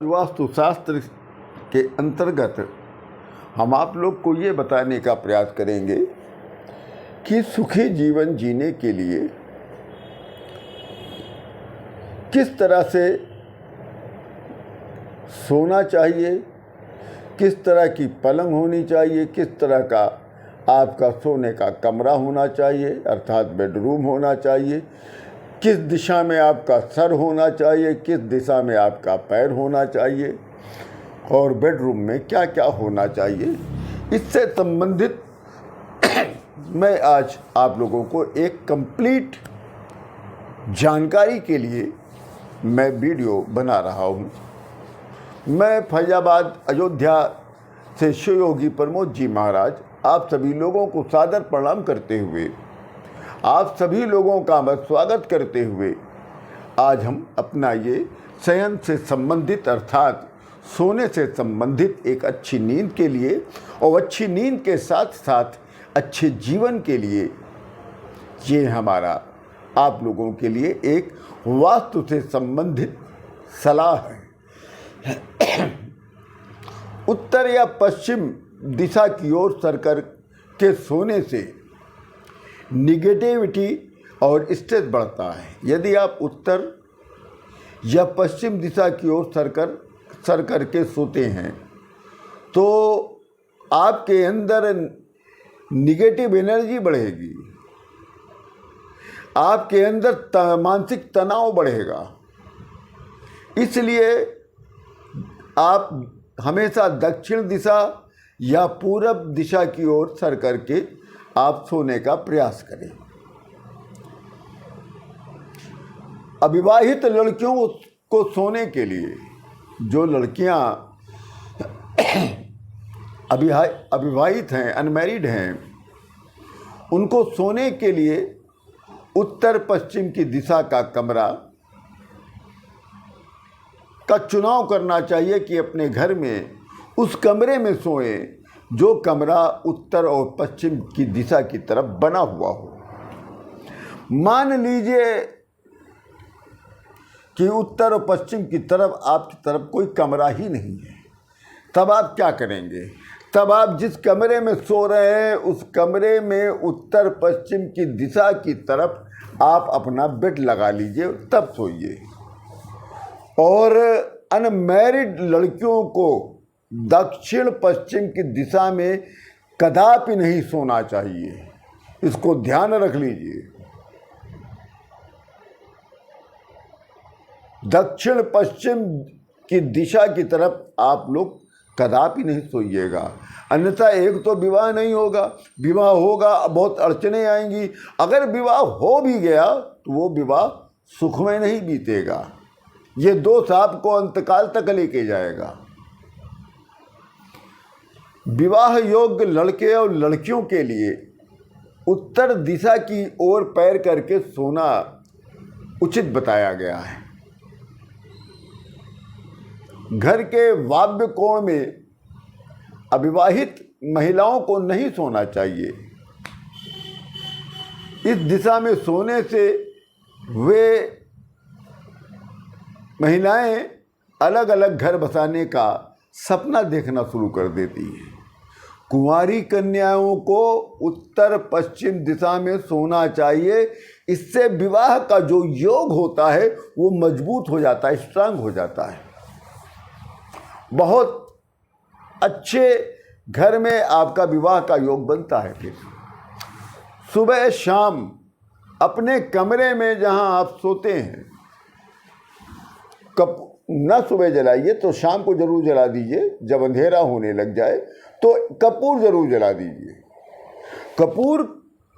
वास्तुशास्त्र के अंतर्गत हम आप लोग को ये बताने का प्रयास करेंगे कि सुखी जीवन जीने के लिए किस तरह से सोना चाहिए, किस तरह की पलंग होनी चाहिए, किस तरह का आपका सोने का कमरा होना चाहिए अर्थात बेडरूम होना चाहिए, किस दिशा में आपका सर होना चाहिए, किस दिशा में आपका पैर होना चाहिए और बेडरूम में क्या क्या होना चाहिए। इससे संबंधित मैं आज आप लोगों को एक कंप्लीट जानकारी के लिए मैं वीडियो बना रहा हूँ। मैं फैजाबाद अयोध्या से शिव योगी प्रमोद जी महाराज आप सभी लोगों को सादर प्रणाम करते हुए, आप सभी लोगों का मैं स्वागत करते हुए आज हम अपना ये शयन से संबंधित अर्थात सोने से संबंधित एक अच्छी नींद के लिए और अच्छी नींद के साथ साथ अच्छे जीवन के लिए ये हमारा आप लोगों के लिए एक वास्तु से संबंधित सलाह है। उत्तर या पश्चिम दिशा की ओर सरकर के सोने से निगेटिविटी और स्ट्रेस बढ़ता है। यदि आप उत्तर या पश्चिम दिशा की ओर सर करके सोते हैं तो आपके अंदर निगेटिव एनर्जी बढ़ेगी, आपके अंदर मानसिक तनाव बढ़ेगा। इसलिए आप हमेशा दक्षिण दिशा या पूरब दिशा की ओर सर करके आप सोने का प्रयास करें। अविवाहित लड़कियों को सोने के लिए, जो लड़कियां अविवाहित हैं, अनमैरिड हैं, उनको सोने के लिए उत्तर पश्चिम की दिशा का कमरा का चुनाव करना चाहिए कि अपने घर में उस कमरे में सोएं जो कमरा उत्तर और पश्चिम की दिशा की तरफ बना हुआ हो। मान लीजिए कि उत्तर और पश्चिम की तरफ आपकी तरफ कोई कमरा ही नहीं है, तब आप क्या करेंगे? तब आप जिस कमरे में सो रहे हैं उस कमरे में उत्तर पश्चिम की दिशा की तरफ आप अपना बेड लगा लीजिए, तब सोइए। और अनमैरिड लड़कियों को दक्षिण पश्चिम की दिशा में कदापि नहीं सोना चाहिए, इसको ध्यान रख लीजिए। दक्षिण पश्चिम की दिशा की तरफ आप लोग कदापि नहीं सोइएगा, अन्यथा एक तो विवाह नहीं होगा, विवाह होगा बहुत अड़चने आएंगी। अगर विवाह हो भी गया तो वो विवाह सुखमय नहीं बीतेगा, ये दोष आपको अंतकाल तक लेके जाएगा। विवाह योग्य लड़के और लड़कियों के लिए उत्तर दिशा की ओर पैर करके सोना उचित बताया गया है। घर के वायव्य कोण में अविवाहित महिलाओं को नहीं सोना चाहिए। इस दिशा में सोने से वे महिलाएं अलग अलग घर बसाने का सपना देखना शुरू कर देती हैं। कुंवारी कन्याओं को उत्तर पश्चिम दिशा में सोना चाहिए, इससे विवाह का जो योग होता है वो मजबूत हो जाता है, स्ट्रांग हो जाता है। बहुत अच्छे घर में आपका विवाह का योग बनता है। फिर सुबह शाम अपने कमरे में जहां आप सोते हैं न सुबह जलाइए तो शाम को जरूर जला दीजिए, जब अंधेरा होने लग जाए तो कपूर जरूर जला दीजिए। कपूर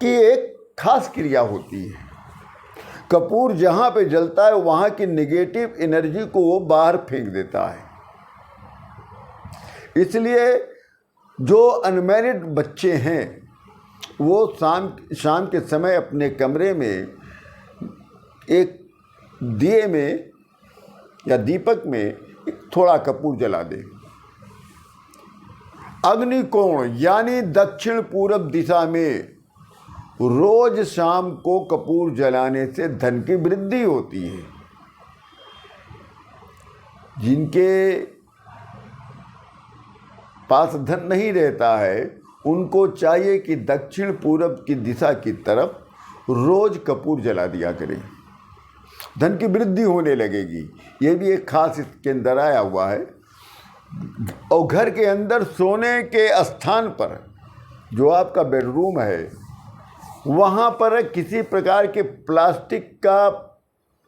की एक खास क्रिया होती है, कपूर जहाँ पे जलता है वहाँ की नेगेटिव एनर्जी को वो बाहर फेंक देता है। इसलिए जो अनमैरिड बच्चे हैं वो शाम के समय अपने कमरे में एक दिए में या दीपक में थोड़ा कपूर जला दें। अग्निकोण यानी दक्षिण पूरब दिशा में रोज शाम को कपूर जलाने से धन की वृद्धि होती है। जिनके पास धन नहीं रहता है उनको चाहिए कि दक्षिण पूरब की दिशा की तरफ रोज कपूर जला दिया करें, धन की वृद्धि होने लगेगी। ये भी एक खास इसके अंदर आया हुआ है। और घर के अंदर सोने के स्थान पर, जो आपका बेडरूम है, वहाँ पर किसी प्रकार के प्लास्टिक का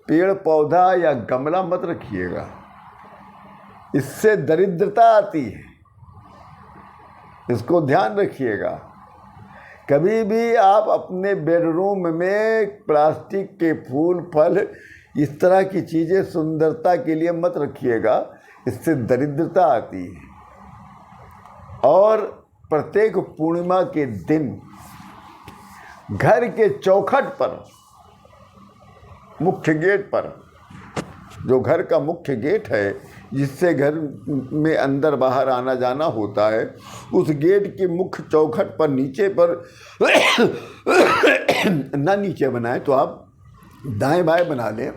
पेड़ पौधा या गमला मत रखिएगा, इससे दरिद्रता आती है, इसको ध्यान रखिएगा। कभी भी आप अपने बेडरूम में प्लास्टिक के फूल फल इस तरह की चीज़ें सुंदरता के लिए मत रखिएगा, इससे दरिद्रता आती है। और प्रत्येक पूर्णिमा के दिन घर के चौखट पर, मुख्य गेट पर, जो घर का मुख्य गेट है जिससे घर में अंदर बाहर आना जाना होता है, उस गेट के मुख्य चौखट पर नीचे पर ना नीचे बनाए तो आप दाएं बाएं बना लें,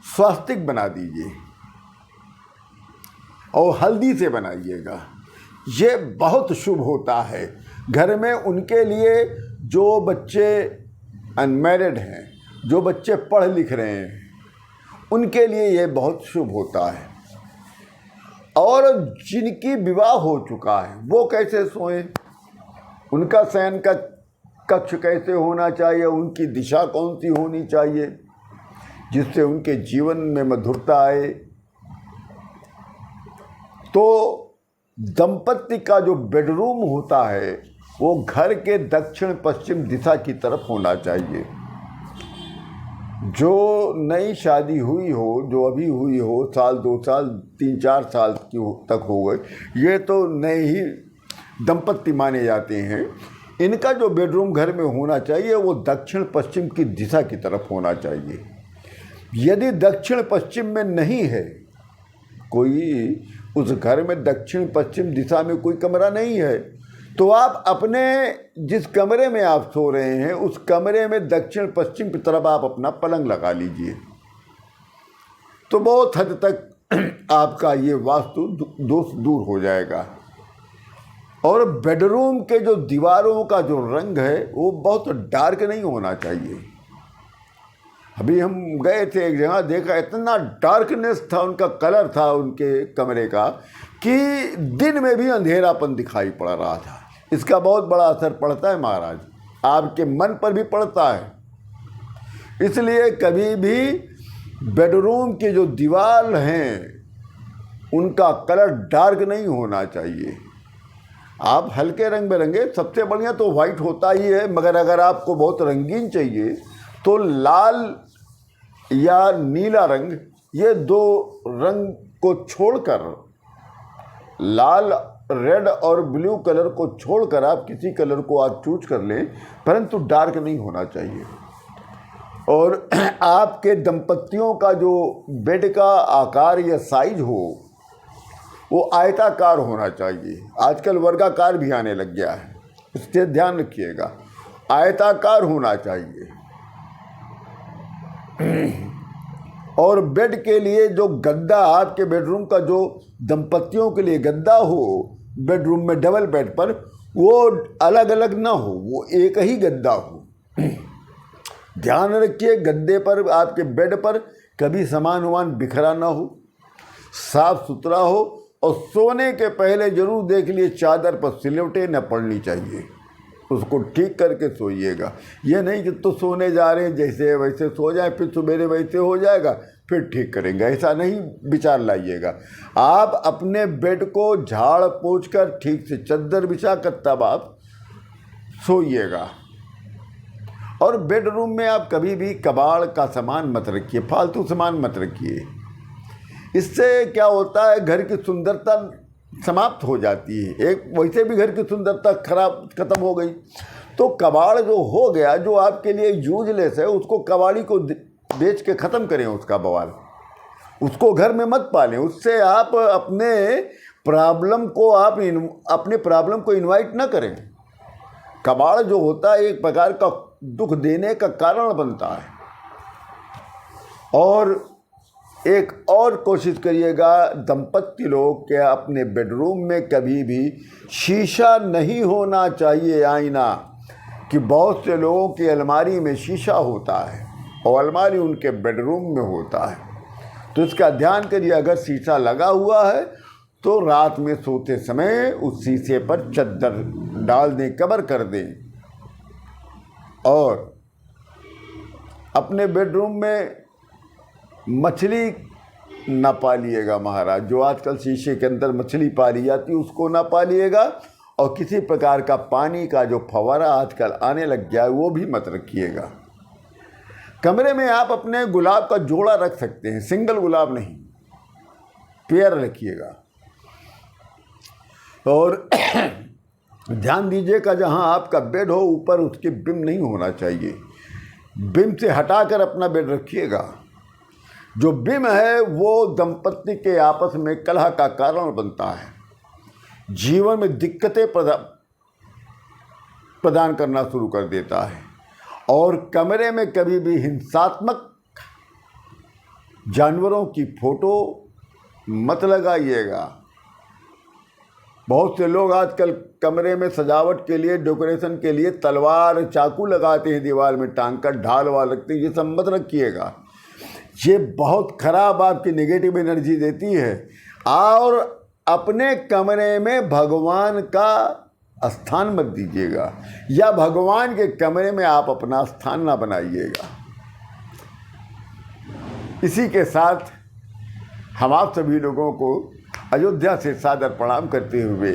स्वास्तिक बना दीजिए और हल्दी से बनाइएगा। ये बहुत शुभ होता है घर में। उनके लिए जो बच्चे अनमैरिड हैं, जो बच्चे पढ़ लिख रहे हैं, उनके लिए ये बहुत शुभ होता है। और जिनकी विवाह हो चुका है वो कैसे सोएं, उनका शयन का कक्ष कैसे होना चाहिए, उनकी दिशा कौन सी होनी चाहिए जिससे उनके जीवन में मधुरता आए। तो दंपति का जो बेडरूम होता है वो घर के दक्षिण पश्चिम दिशा की तरफ होना चाहिए। जो नई शादी हुई हो, जो अभी हुई हो, साल 2 साल 3 4 साल की तक हो गए, ये तो नए ही दंपत्ति माने जाते हैं। इनका जो बेडरूम घर में होना चाहिए वो दक्षिण पश्चिम की दिशा की तरफ होना चाहिए। यदि दक्षिण पश्चिम में नहीं है कोई, उस घर में दक्षिण पश्चिम दिशा में कोई कमरा नहीं है, तो आप अपने जिस कमरे में आप सो रहे हैं उस कमरे में दक्षिण पश्चिम की तरफ आप अपना पलंग लगा लीजिए, तो बहुत हद तक आपका ये वास्तु दोष दूर हो जाएगा। और बेडरूम के जो दीवारों का जो रंग है वो बहुत डार्क नहीं होना चाहिए। अभी हम गए थे एक जगह, देखा इतना डार्कनेस था, उनका कलर था उनके कमरे का कि दिन में भी अंधेरापन दिखाई पड़ रहा था। इसका बहुत बड़ा असर पड़ता है महाराज, आपके मन पर भी पड़ता है। इसलिए कभी भी बेडरूम की जो दीवार हैं उनका कलर डार्क नहीं होना चाहिए। आप हल्के रंग बिरंगे, सबसे बढ़िया तो वाइट होता ही है, मगर अगर आपको बहुत रंगीन चाहिए तो लाल या नीला रंग, ये 2 रंग को छोड़कर, लाल रेड और ब्लू कलर को छोड़कर आप किसी कलर को आप चूज कर लें, परंतु डार्क नहीं होना चाहिए। और आपके दंपतियों का जो बेड का आकार या साइज हो वो आयताकार होना चाहिए। आजकल वर्गाकार भी आने लग गया है, इससे ध्यान रखिएगा, आयताकार होना चाहिए। और बेड के लिए जो गद्दा, आपके बेडरूम का जो दंपतियों के लिए गद्दा हो बेडरूम में डबल बेड पर, वो अलग अलग ना हो, वो एक ही गद्दा हो। ध्यान रखिए गद्दे पर, आपके बेड पर कभी सामान वामान बिखरा ना हो, साफ सुथरा हो। और सोने के पहले जरूर देख लिए चादर पर सिलवटें न पड़नी चाहिए, उसको ठीक करके सोइएगा। ये नहीं कि तो सोने जा रहे हैं जैसे वैसे सो जाए, फिर सवेरे वैसे हो जाएगा फिर ठीक करेंगे, ऐसा नहीं विचार लाइएगा। आप अपने बेड को झाड़ पोंछ कर ठीक से चद्दर बिछा कर तब आप सोइएगा। और बेडरूम में आप कभी भी कबाड़ का सामान मत रखिए, फालतू सामान मत रखिए। इससे क्या होता है, घर की सुंदरता समाप्त हो जाती है। एक वैसे भी घर की सुंदरता खत्म हो गई, तो कबाड़ जो हो गया, जो आपके लिए यूजलेस है, उसको कबाड़ी को बेच के ख़त्म करें उसका बवाल, उसको घर में मत पालें। उससे आप अपने प्रॉब्लम को इनवाइट ना करें। कबाड़ जो होता है एक प्रकार का दुख देने का कारण बनता है। और एक और कोशिश करिएगा, दंपत्ति लोग के अपने बेडरूम में कभी भी शीशा नहीं होना चाहिए, आईना। कि बहुत से लोगों की अलमारी में शीशा होता है और अलमारी उनके बेडरूम में होता है, तो इसका ध्यान करिए। अगर शीशा लगा हुआ है तो रात में सोते समय उस शीशे पर चद्दर डाल दें, कवर कर दें। और अपने बेडरूम में मछली ना पालिएगा महाराज। जो आजकल शीशे के अंदर मछली पाली जाती है उसको ना पालिएगा। और किसी प्रकार का पानी का जो फव्वारा आजकल आने लग गया है वो भी मत रखिएगा। कमरे में आप अपने गुलाब का जोड़ा रख सकते हैं, सिंगल गुलाब नहीं, पेयर रखिएगा। और ध्यान दीजिएगा जहां आपका बेड हो ऊपर उसके बिम नहीं होना चाहिए, बिम से हटाकर अपना बेड रखिएगा। जो बिम है वो दंपत्ति के आपस में कलह का कारण बनता है, जीवन में दिक्कतें प्रदान करना शुरू कर देता है। और कमरे में कभी भी हिंसात्मक जानवरों की फोटो मत लगाइएगा। बहुत से लोग आजकल कमरे में सजावट के लिए, डेकोरेशन के लिए तलवार चाकू लगाते हैं, दीवार में टांग कर ढाल वाल रखते हैं। ये सब मत रखिएगा, ये बहुत खराब आपकी नेगेटिव एनर्जी देती है। और अपने कमरे में भगवान का स्थान मत दीजिएगा, या भगवान के कमरे में आप अपना स्थान ना बनाइएगा। इसी के साथ हम आप सभी लोगों को अयोध्या से सादर प्रणाम करते हुए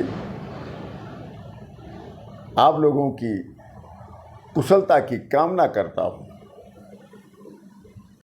आप लोगों की कुशलता की कामना करता हूँ।